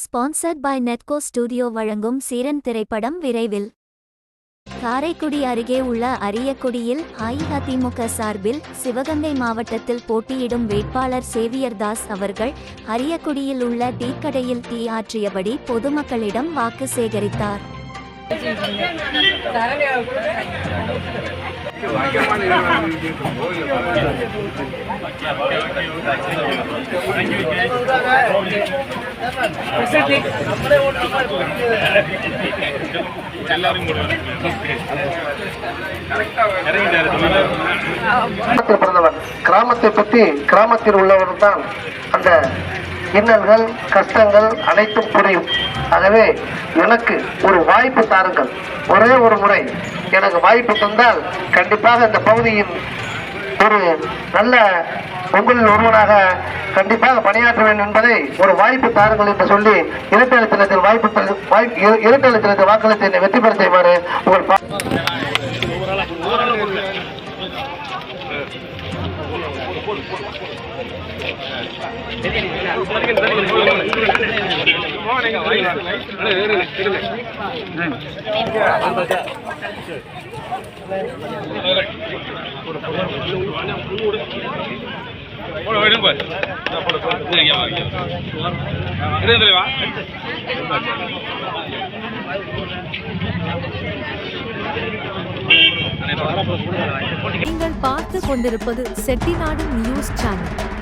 Sponsored by நெட்கோ studio வழங்கும் சீரன் திரைப்படம் விரைவில். காரைக்குடி அருகே உள்ள அரியக்குடியில் அஇஅதிமுக சார்பில் சிவகங்கை மாவட்டத்தில் போட்டியிடும் வேட்பாளர் சேவியர் தாஸ் அவர்கள் அரியக்குடியில் உள்ள டீக்கடையில் டீ ஆற்றியபடி பொதுமக்களிடம் வாக்கு சேகரித்தார். கிராமத்தை பற்றி கிராமத்தில் உள்ளவர் தான் அந்த இன்னல்கள் கஷ்டங்கள் அனைத்தும் புரியும். ஆகவே எனக்கு ஒரு வாய்ப்பு தாருங்கள், ஒரே ஒரு முறை எனக்கு வாய்ப்பு தந்தால் கண்டிப்பாக இந்த பகுதியின் ஒரு நல்ல உங்களில் ஒருவனாக கண்டிப்பாக பணியாற்ற வேண்டும் என்பதை ஒரு வாய்ப்பு தாருங்கள் என்று சொல்லி இரட்டை வாக்களித்து வெற்றி பெற செய்வாரு உங்கள் நீங்கள் பார்த்து கொண்டிருப்பது செட்டிநாடு நியூஸ் சேனல்.